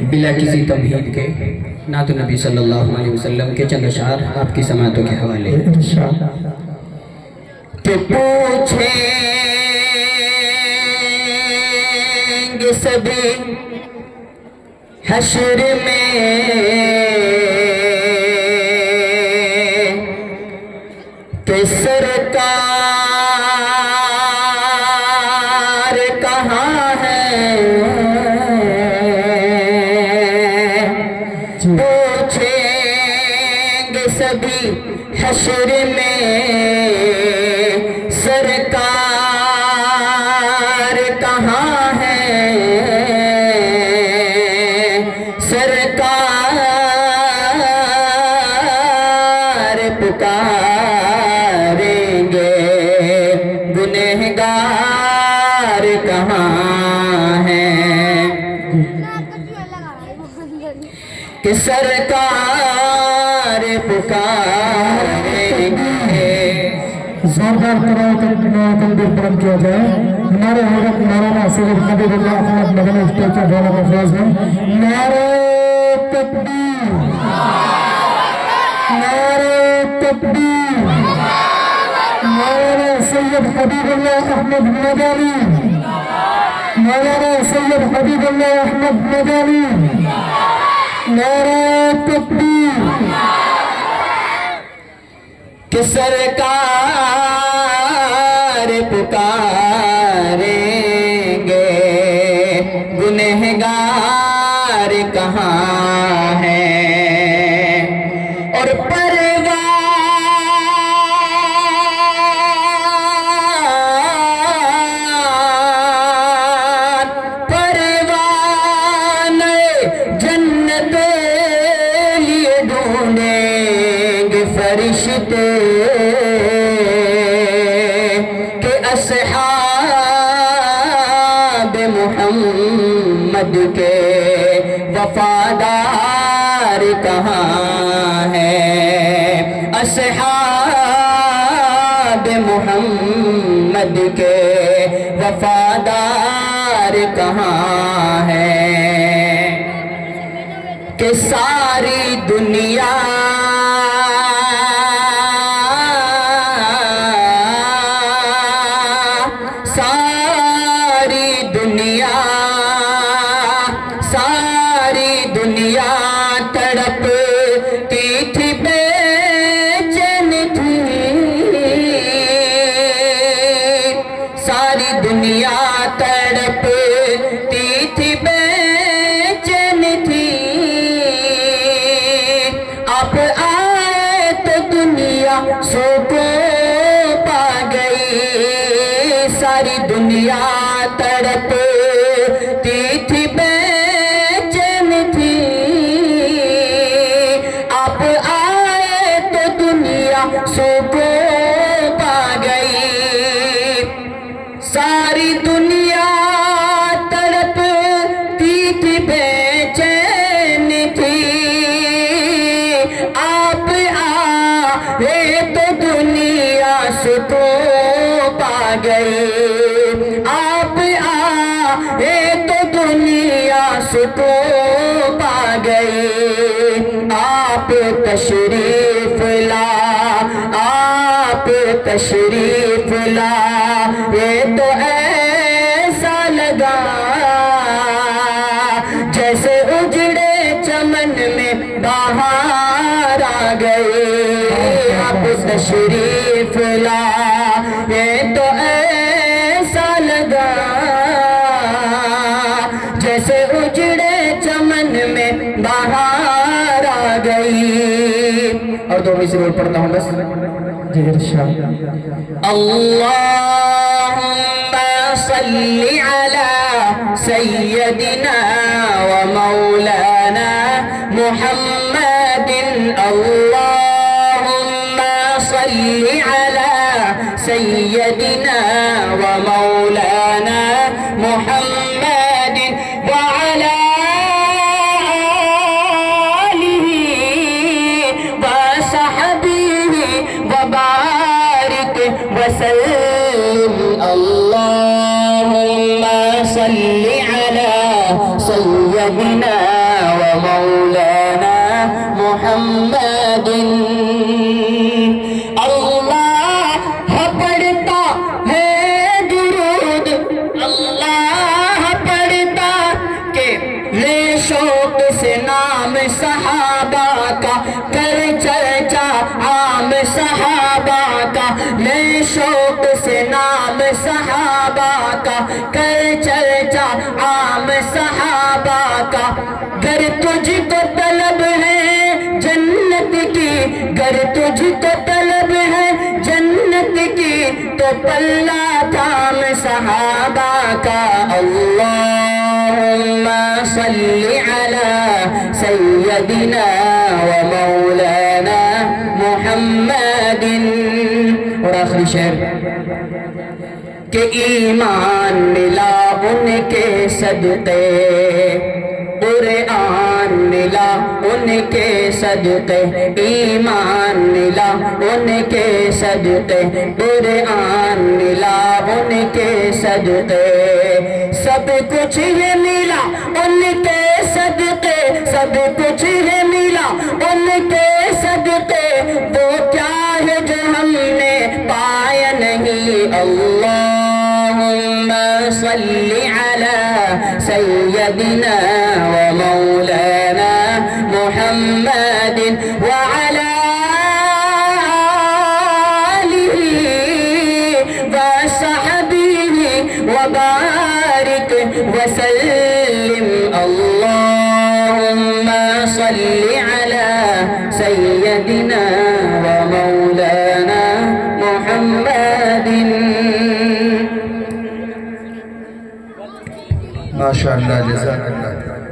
بلا کسی تمہید کے نعت نبی صلی اللہ علیہ وسلم کے چند اشعار آپ کی سماعتوں کے حوالے کہ پوچھیں گے سبھی حشر میں کہ سرکار کہاں ہے، پوچھیں گے سبھی حشر میں سرکار کہاں ہے، سرکار پکاریں گے گنہگار کہاں ہیں، کہ سرکار پکاریں گے۔ زوردار تنبیہ پرم کیا جائے۔ نعرہ حضرت مولانا سید حبیب اللہ احمد مدنی اسٹیج کے ڈھولک افراز میں نعرہ تکبیر، نعرہ تکبیر، مولانا سید حبیب اللہ احمد مدنی، مولانا سید حبیب اللہ احمد مدنی، نعرہ تکبیر۔ کہ سرکار پکاریں گے گنہگار کہاں ہیں، اور پروان جنت لیے ڈھونڈیں گے فرشتے کہ اصحاب محمد کے وفادار کہاں ہیں، اصحاب محمد کے وفادار کہاں ہیں، کہ ساری دنیا ساری دنیا تڑپتی تھی، بے چین تھی، ساری دنیا تڑپتی تھی، بے چین تھی، آپ آئے تو دنیا سکون پا گئی، ساری دنیا تڑپتی تھی، بے چین تھی، آپ آئے تو دنیا سکون پا گئی، ساری دنیا تڑپتی تھی، بے چین تھی، آپ آئے تو دنیا سکون پا گئی، آپ آئے تو دنیا سکون پا گئی، آپ تشریف لا، آپ تشریف لا، یہ تو ایسا لگا جیسے اجڑے چمن میں بہار آ گئی، آپ تشریف لا، یہ تو ایسا لگا جیسے اجڑے چمن میں بہار آ گئی۔ اور دو میں ضرور پڑھتا ہوں بس۔ جی ارشاد۔ اللہم صلی علی سیدنا و مولانا محمد، اللہم صلی علی سیدنا و مولانا محمد وعلی آلہ وصحبہ وبارک وسلم، اللہم صلی علی سیدنا ومولانا محمد اللہ پڑھتا ہے درود اللہ پڑھتا کہ لے شوق سے نام صحابہ کا کر چرچا عام صحابہ کا لے شوق سے نام صحابہ کا کر چرچا عام صحابہ کا گر تجھ کو طلب ہے جنت کی گر تجھ کو طلب ہے جنت کی تو پلہ تھام صحابہ کا اللہم صلی علی سیدنا و مولانا محمد اور آخری شعر کہ ایمان ملا ان کے صدقے قرآن ملا ان کے صدقے ایمان ملا ان کے صدقے قرآن ملا ان کے صدقے سب کچھ ہے ملا ان کے صدقے سب کچھ ہے ملا ان کے صدقے وہ کیا ہے جو ہم نے پایا نہیں اللہم صلی علی سیدنا و مولانا محمد وعلى آلہ وصحبہ وبارک وسلم اللہم صلی علی سیدنا و مولانا محمد ماشاءاللہ جزاک